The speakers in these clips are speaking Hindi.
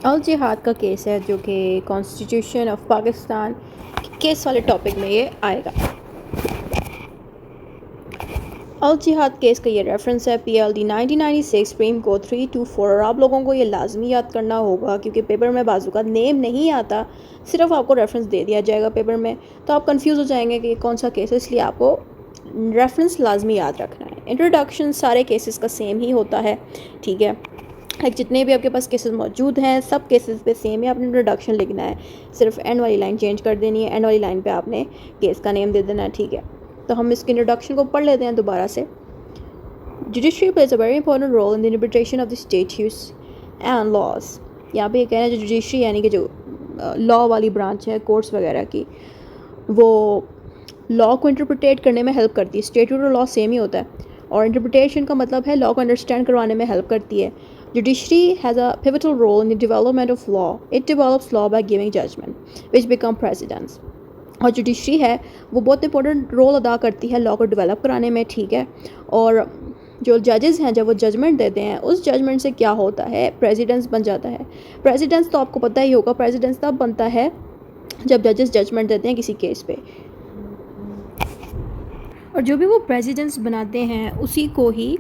अल जिहाद का केस है जो कि कॉन्स्टिट्यूशन ऑफ पाकिस्तान केस वाले टॉपिक में ये आएगा। अल जिहाद केस का ये रेफरेंस है PLD 1996 सुप्रीम कोर्ट 324। और आप लोगों को ये लाजमी याद करना होगा क्योंकि पेपर में बाजू का नेम नहीं आता, सिर्फ आपको रेफरेंस दे दिया जाएगा पेपर में, तो आप कंफ्यूज हो जाएंगे कि कौन सा केस है, इसलिए आपको रेफरेंस लाजमी याद रखना है। इंट्रोडक्शन सारे केसेस का सेम ही होता है, ठीक है। लाइक जितने भी आपके पास केसेस मौजूद हैं सब केसेस पे सेम है, आपने इंट्रोडक्शन लिखना है, सिर्फ एंड वाली लाइन चेंज कर देनी है, एंड वाली लाइन पे आपने केस का नेम दे देना है, ठीक है। तो हम इसके इंट्रोडक्शन को पढ़ लेते हैं दोबारा से। Judiciary plays a very important role in the interpretation of the statutes and laws. यहाँ पे ये कहना है जो जुडिशरी यानी कि जो लॉ वाली ब्रांच है कोर्ट्स वगैरह की, वो लॉ को इंटरप्रिटेट करने में हेल्प करती है। स्टैट्यूट और लॉ सेम ही होता है, और इंटरप्रिटेशन का मतलब है लॉ को अंडरस्टैंड करवाने में हेल्प करती है। Judiciary has a pivotal role in the development of law. It develops law by giving judgment, which become precedents. और जुडिशरी है वो बहुत इंपॉर्टेंट रोल अदा करती है लॉ को डेवलप कराने में, ठीक है। और जो जजेस हैं जब वो जजमेंट देते हैं उस जजमेंट से क्या होता है, प्रेसिडेंस बन जाता है। प्रेसिडेंस तो आपको पता ही होगा, प्रेसिडेंस तब बनता है जब जजेस जजमेंट देते हैं किसी केस पे, और जो भी वो प्रेसिडेंस बनाते हैं उसी को ही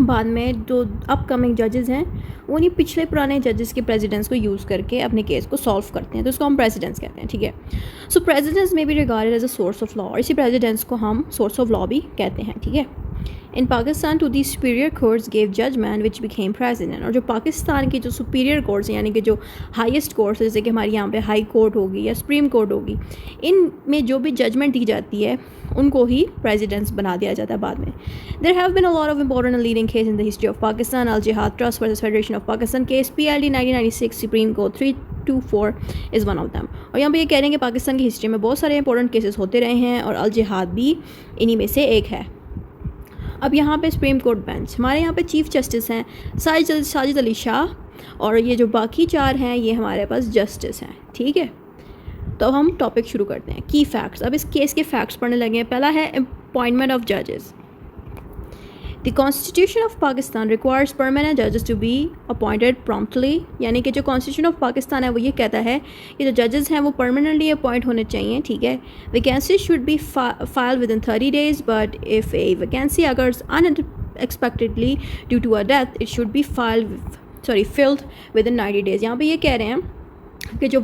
बाद में जो अपकमिंग जजेस हैं वो नहीं पिछले पुराने जजेस के प्रेसिडेंट्स को यूज़ करके अपने केस को सॉल्व करते हैं, तो उसको हम प्रेसिडेंट्स कहते हैं, ठीक है। सो प्रेसिडेंट्स में भी regarded as a source of law, और इसी प्रेसिडेंट्स को हम सोर्स ऑफ लॉ भी कहते हैं, ठीक है। In Pakistan to the superior courts gave judgment which became president. और जो पाकिस्तान की जो सुपीरियर कोर्ट्स हैं यानी कि जो हाईएस्ट कोर्ट्स जैसे कि हमारे यहाँ पे हाई कोर्ट होगी या सुप्रीम कोर्ट होगी, इनमें जो भी जजमेंट दी जाती है उनको ही प्रेसिडेंट्स बना दिया जाता है बाद में। There have been a lot of important and leading case in the history of Pakistan. Al Jihad trust versus federation of Pakistan case PLD 1996 supreme court 324 is one of them. और यहाँ पे ये कह रहे हैं कि पाकिस्तान की हिस्ट्री में बहुत सारे इंपॉर्टेंट केसेस होते रहे हैं और अल जिहाद भी इन्हीं में से एक है। अब यहाँ पे सुप्रीम कोर्ट बेंच, हमारे यहाँ पे चीफ जस्टिस हैं साजिद अली शाह, और ये जो बाकी चार हैं ये हमारे पास जस्टिस हैं, ठीक है। तो हम टॉपिक शुरू करते हैं, की फैक्ट्स। अब इस केस के फैक्ट्स पढ़ने लगे हैं। पहला है अपॉइंटमेंट ऑफ जजेस। The constitution of Pakistan requires permanent जजेस टू बी अपॉइंटेड प्रॉम्प्टली। यानी कि जो कॉन्स्टिट्यूशन ऑफ पाकिस्तान है वो ये कहता है कि जो जजेस हैं वो परमानेंटली अपॉइंट होने चाहिए, ठीक है। Vacancy should be file within 30 days, but if a vacancy occurs unexpectedly due to a death it should be filled within 90 days। यहाँ पर ये कह रहे हैं कि जो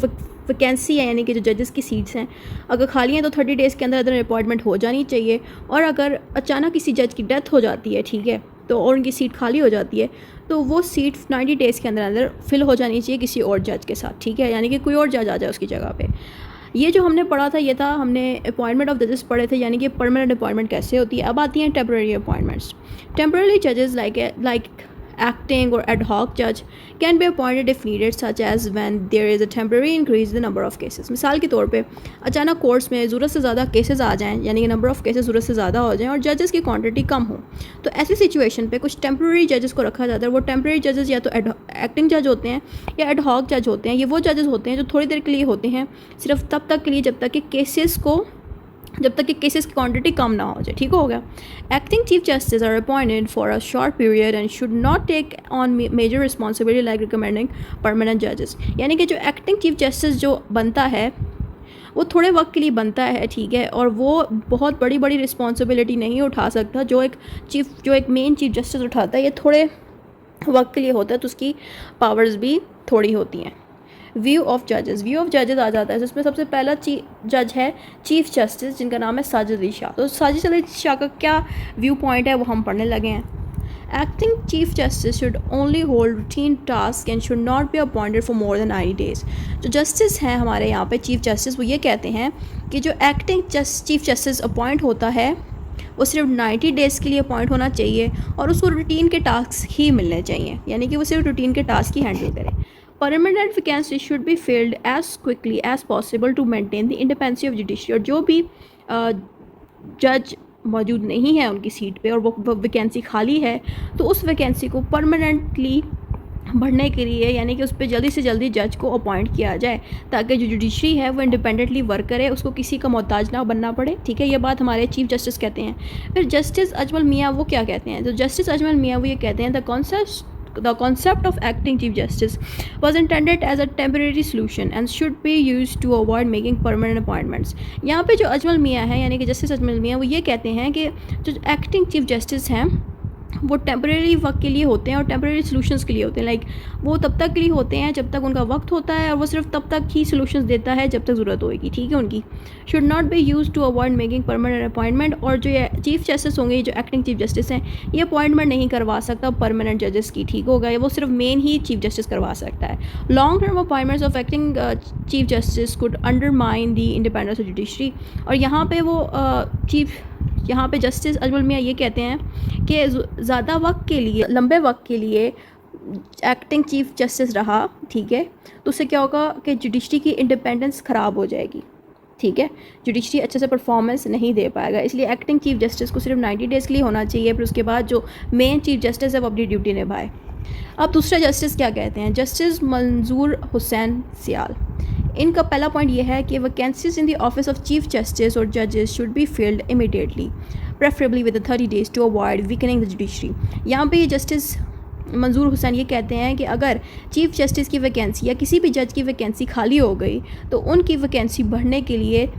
वैकेंसी है यानी कि जो जजेस की सीट्स हैं अगर खाली हैं तो 30 days के अंदर अंदर अपॉइंटमेंट हो जानी चाहिए, और अगर अचानक किसी जज की डेथ हो जाती है, ठीक है, तो और उनकी सीट खाली हो जाती है तो वो सीट 90 days के अंदर अंदर फिल हो जानी चाहिए किसी और जज के साथ, ठीक है। यानी कि कोई और जज आ जाए उसकी जगह पे। ये जो हमने पढ़ा था ये था, हमने अपॉइंटमेंट ऑफ जजेस पढ़े थे यानी कि परमानेंट अपॉइंटमेंट कैसे होती है। अब आती हैं टेम्पररी अपॉइंटमेंट्स। टेम्पररी जजेस like acting or ad hoc judge can be appointed if needed, such as when there is a temporary increase in the number of cases। मिसाल के तौर पे अचानक कोर्ट्स में ज़रूरत से ज़्यादा केसेस आ जाएं यानी कि नंबर ऑफ़ केसेस ज़रूरत से ज़्यादा हो जाएं और जजेस की क्वांटिटी कम हो, तो ऐसी सिचुएशन पे कुछ टेम्पररी जजेस को रखा जाता है। वो टेम्पररी जजेस या तो एक्टिंग जज होते हैं या एड हॉक जज होते हैं। ये वो जजेस होते हैं जो थोड़ी देर के लिए होते हैं, सिर्फ तब तक के लिए जब तक कि केसेस की क्वांटिटी कम ना हो जाए, ठीक हो गया। Acting chief justice are appointed for a short period and should not take on major responsibility like recommending permanent जजेस। यानी कि जो एक्टिंग चीफ जस्टिस जो बनता है वो थोड़े वक्त के लिए बनता है, ठीक है, और वो बहुत बड़ी बड़ी रिस्पॉन्सिबिलिटी नहीं उठा सकता जो एक मेन चीफ जस्टिस उठाता है। ये थोड़े वक्त के लिए होता है तो उसकी पावर्स भी थोड़ी होती हैं। व्यू ऑफ जजेस आ जाता है, जिसमें सबसे पहला जज है चीफ जस्टिस जिनका नाम है साजिद अली शाह। तो साजिद अली शाह का क्या व्यू पॉइंट है वो हम पढ़ने लगे हैं। Acting chief justice should only hold routine task and should not be appointed for more than 90 days। जो जस्टिस हैं हमारे यहाँ पे चीफ जस्टिस वो ये कहते हैं कि जो एक्टिंग चीफ जस्टिस अपॉइंट होता है वो सिर्फ 90 days के लिए अपॉइंट होना चाहिए और उसको रूटीन के टास्क ही मिलने चाहिए, यानी कि वो सिर्फ रूटीन के टास्क ही हैंडल करे। Permanent vacancy should be filled as quickly as possible to maintain the independence of judiciary. और जो भी जज मौजूद नहीं है उनकी सीट पे और वो वैकेंसी खाली है तो उस वैकेंसी को परमानेंटली भरने के लिए यानी कि उस पर जल्दी से जल्दी जज को अपॉइंट किया जाए ताकि जो जुडिशरी है वो इंडिपेंडेंटली वर्क करे, उसको किसी का मोहताज ना बनना पड़े, ठीक है। ये बात हमारे चीफ जस्टिस कहते हैं। फिर जस्टिस अजमल मियाँ वो क्या कहते हैं, तो जस्टिस अजमल मियाँ वो ये कहते हैं the the concept of acting chief justice was intended as a temporary solution and should be used to avoid making permanent appointments. यहाँ पे जो अजमल मियाँ हैं यानी कि जस्टिस अजमल मियाँ वो ये कहते हैं कि जो एक्टिंग चीफ जस्टिस हैं वो टेम्परेरी वक्त के लिए होते हैं और टेम्परेरी सॉल्यूशंस के लिए होते हैं। लाइक वो तब तक के लिए होते हैं जब तक उनका वक्त होता है और वो सिर्फ तब तक ही सॉल्यूशंस देता है जब तक ज़रूरत होगी, ठीक है उनकी। Should not be use to avoid making permanent appointment. और जो ये चीफ जस्टिस होंगे, जो एक्टिंग चीफ जस्टिस हैं, ये अपॉइंटमेंट नहीं करवा सकता परमानेंट जजेस की, ठीक होगा, वो सिर्फ मेन ही चीफ जस्टिस करवा सकता है। Long term appointments of acting chief justice could undermine the independence of judiciary. और यहाँ पे वो यहाँ पे जस्टिस अजमल मियाँ ये कहते हैं कि ज़्यादा वक्त के लिए, लंबे वक्त के लिए एक्टिंग चीफ जस्टिस रहा, ठीक है, तो उससे क्या होगा कि जुडिशरी की इंडिपेंडेंस ख़राब हो जाएगी, ठीक है, जुडिशरी अच्छे से परफॉर्मेंस नहीं दे पाएगा। इसलिए एक्टिंग चीफ जस्टिस को सिर्फ 90 डेज़ के लिए होना चाहिए, फिर उसके बाद जो मेन चीफ जस्टिस है वो अपनी ड्यूटी निभाए। अब दूसरा जस्टिस क्या कहते हैं, जस्टिस मंजूर हुसैन सियाल। इनका पहला पॉइंट ये है कि vacancies in the office of chief justice और जजेस should be filled immediately, preferably with 30 days to avoid weakening the judiciary. यहाँ पे ये जस्टिस मंजूर हुसैन ये कहते हैं कि अगर चीफ जस्टिस की वैकेंसी या किसी भी जज की वैकेंसी खाली हो गई तो उनकी वैकेंसी भरने के लिए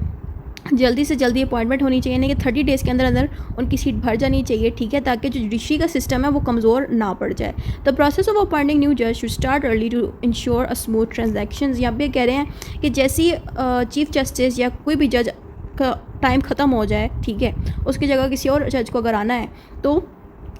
जल्दी से जल्दी अपॉइंटमेंट होनी चाहिए, यानी कि 30 डेज़ के अंदर अंदर उनकी सीट भर जानी चाहिए, ठीक है, ताकि जो जुडिशरी का सिस्टम है वो कमज़ोर ना पड़ जाए। The process of appointing new जज should start early to ensure a smooth transaction. यहाँ पे कह रहे हैं कि जैसी चीफ जस्टिस या कोई भी जज का टाइम ख़त्म हो जाए, ठीक है, उसकी जगह किसी और जज को अगर आना है तो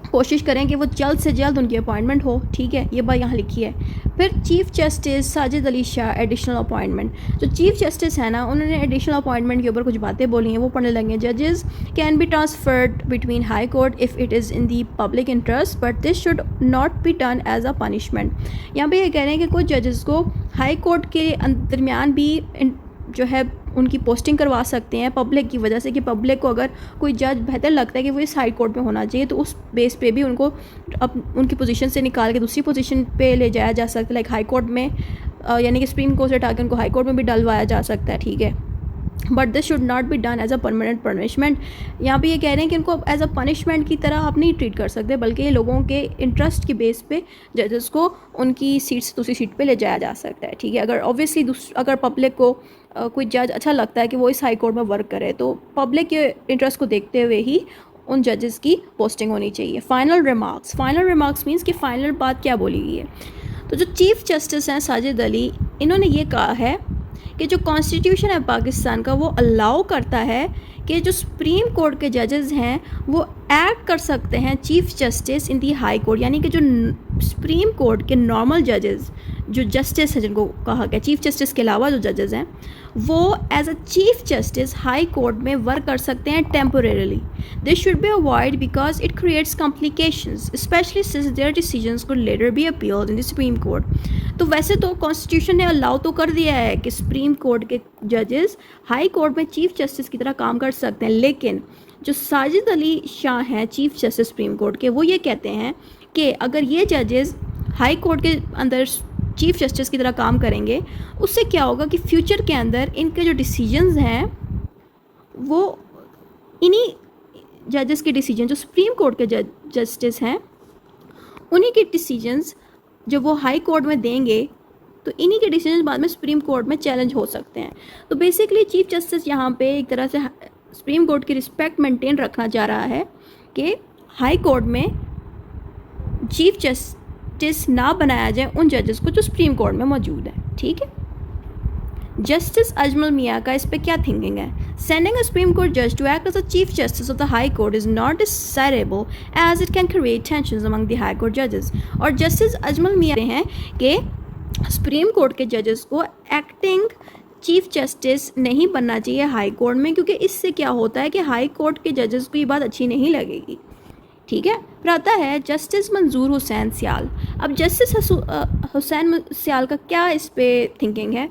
कोशिश करें कि वो जल्द से जल्द उनकी अपॉइंटमेंट हो, ठीक है, ये बात यहाँ लिखी है। फिर chief justice Sajid Ali Shah additional appointment. जो चीफ जस्टिस है ना, उन्होंने एडिशनल अपॉइंटमेंट के ऊपर कुछ बातें बोली हैं, वो पढ़ने लगे। जजेस can be transferred between high court if it is in the public interest but this should not be done as a punishment. यहाँ पे ये कह रहे हैं कि कुछ जजेस को हाई कोर्ट के दरमियान भी जो है उनकी पोस्टिंग करवा सकते हैं पब्लिक की वजह से, कि पब्लिक को अगर कोई जज बेहतर लगता है कि वो इस हाई कोर्ट में होना चाहिए तो उस बेस पे भी उनको उनकी पोजीशन से निकाल के दूसरी पोजीशन पे ले जाया जा सकता है। लाइक हाई कोर्ट में यानी कि सुप्रीम कोर्ट से हटा के उनको हाई कोर्ट में भी डलवाया जा सकता है, ठीक है, but this should not be done as a permanent punishment. यहाँ पे ये कह रहे हैं कि इनको एज अ पनिशमेंट की तरह आप नहीं ट्रीट कर सकते, बल्कि लोगों के इंटरेस्ट की बेस पे जजेस को उनकी सीट से दूसरी सीट पे ले जाया जा सकता है, ठीक है। अगर ऑब्वियसली अगर पब्लिक को कोई जज अच्छा लगता है कि वो इस हाई कोर्ट में वर्क करे तो पब्लिक के इंटरेस्ट को देखते हुए ही उन जजेस की पोस्टिंग होनी चाहिए। फाइनल रिमार्क्स मीन्स कि फाइनल बात क्या बोली गई है। तो जो चीफ जस्टिस हैं साजिद अली, इन्होंने ये कहा है कि जो कॉन्स्टिट्यूशन है पाकिस्तान का वो अलाउ करता है कि जो सुप्रीम कोर्ट के जजेस हैं वो एक्ट कर सकते हैं chief justice in the high court, यानी कि जो सुप्रीम कोर्ट के नॉर्मल जजेस जो जस्टिस है, जिनको कहा गया चीफ जस्टिस के अलावा जो जजेस हैं, वो as a chief justice high court में वर्क कर सकते हैं temporarily. This should be avoid because it creates complications specially since their decisions could later be appealed in the supreme court. तो वैसे तो कॉन्स्टिट्यूशन ने अलाउ तो कर दिया है कि सुप्रीम कोर्ट के जजेस हाई कोर्ट में चीफ जस्टिस की तरह काम कर सकते हैं, लेकिन जो साजिद अली शाह हैं चीफ जस्टिस सुप्रीम कोर्ट के, वो ये कहते हैं कि अगर ये जजेस हाई कोर्ट के अंदर चीफ जस्टिस की तरह काम करेंगे, उससे क्या होगा कि फ्यूचर के अंदर इनके जो डिसीजंस हैं वो इन्हीं जजेस के डिसीजन, जो सुप्रीम कोर्ट के जस्टिस हैं उन्हीं के डिसीजंस जो वो हाई कोर्ट में देंगे तो इन्हीं के डिसीजन बाद में सुप्रीम कोर्ट में चैलेंज हो सकते हैं। तो बेसिकली चीफ जस्टिस यहाँ पे एक तरह से सुप्रीम कोर्ट की रिस्पेक्ट मेंटेन रखना चाह रहा है कि हाई कोर्ट में चीफ जस्टिस ना बनाया जाए उन जजेस को जो सुप्रीम कोर्ट में मौजूद है, ठीक है। जस्टिस अजमल मियाँ का इस पर क्या थिंकिंग है। सेंडिंग अ सुप्रीम कोर्ट जज to act as a chief justice of the high court is not desirable as it can create tensions among the high court जजेस। और जस्टिस अजमल मियाँ हैं कि सुप्रीम कोर्ट के जजेस को एक्टिंग चीफ जस्टिस नहीं बनना चाहिए हाई कोर्ट में, क्योंकि इससे क्या होता है कि हाई कोर्ट के जजेस को ये बात अच्छी नहीं लगेगी, ठीक है। फिर आता है जस्टिस मंजूर हुसैन सियाल। अब जस्टिस हुसैन सियाल का क्या इस पे थिंकिंग है।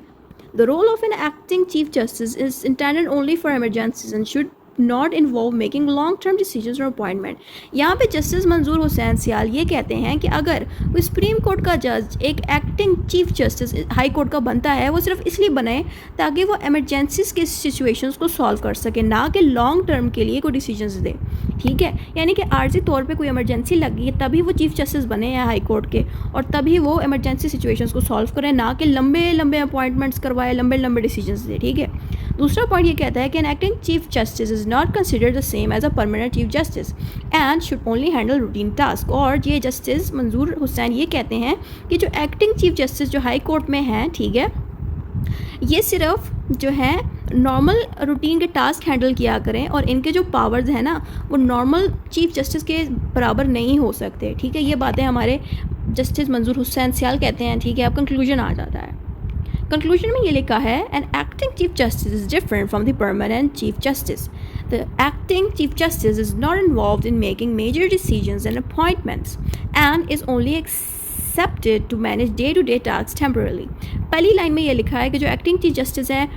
The role of an acting chief justice is intended only for emergencies and should not involve making long term decisions और अपॉइंटमेंट। यहाँ पे जस्टिस मंजूर हुसैन सियाल ये कहते हैं कि अगर कोई सुप्रीम कोर्ट का जज एक acting chief justice high court का बनता है, वो सिर्फ इसलिए बने ताकि वो एमरजेंसीज के सिचुएशंस को सॉल्व कर सके, ना कि लॉन्ग टर्म के लिए कोई डिसीजंस दे। ठीक है, यानी कि आर्जी तौर पे कोई इमरजेंसी लगी है तभी वो चीफ जस्टिस बने हैं हाई कोर्ट के, और तभी वो इमरजेंसी सिचुएशंस को सॉल्व करें, ना कि लंबे लंबे अपॉइंटमेंट्स करवाए, लंबे लंबे डिसीजंस दे। ठीक है, दूसरा पॉइंट ये कहता है कि an acting chief justice is not considered the same as a permanent chief justice and should only handle routine task. और ये जस्टिस मंजूर हुसैन ये कहते हैं कि जो एक्टिंग चीफ जस्टिस जो हाई कोर्ट में हैं, ठीक है, ये सिर्फ जो है नॉर्मल रूटीन के टास्क हैंडल किया करें, और इनके जो पावर्स हैं ना वो नॉर्मल चीफ जस्टिस के बराबर नहीं हो सकते। ठीक है, ये बातें हमारे जस्टिस मंजूर हुसैन सियाल कहते हैं। ठीक है, अब कंक्लूजन आ जाता है। कंक्लूजन में ये लिखा है, an acting chief justice is different from the permanent chief justice. The acting chief justice is not involved in making major decisions and appointments and is only accepted to manage day to day task temporarily. पहली लाइन में ये लिखा है कि जो एक्टिंग चीफ जस्टिस है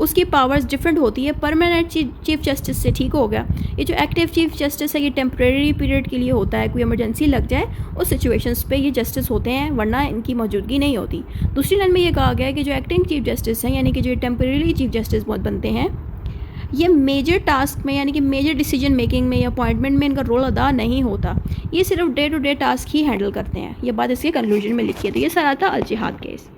उसकी पावर्स डिफरेंट होती है परमानेंट चीफ जस्टिस से। ठीक हो गया, ये जो एक्टिव चीफ जस्टिस है ये टेम्परेरी पीरियड के लिए होता है, कोई इमरजेंसी लग जाए उस सिचुएशंस पे ये जस्टिस होते हैं, वरना इनकी मौजूदगी नहीं होती। दूसरी लाइन में ये कहा गया है कि जो एक्टिंग चीफ जस्टिस हैं, यानी कि जो टेम्परेरी चीफ जस्टिस बहुत बनते हैं, ये मेजर टास्क में यानी कि मेजर डिसीजन मेकिंग में या अपॉइंटमेंट में इनका रोल अदा नहीं होता, ये सिर्फ डे टू डे टास्क ही हैंडल करते हैं। ये बात इसके कंक्लूजन में लिखी है। तो ये सारा था अल जिहाद केस।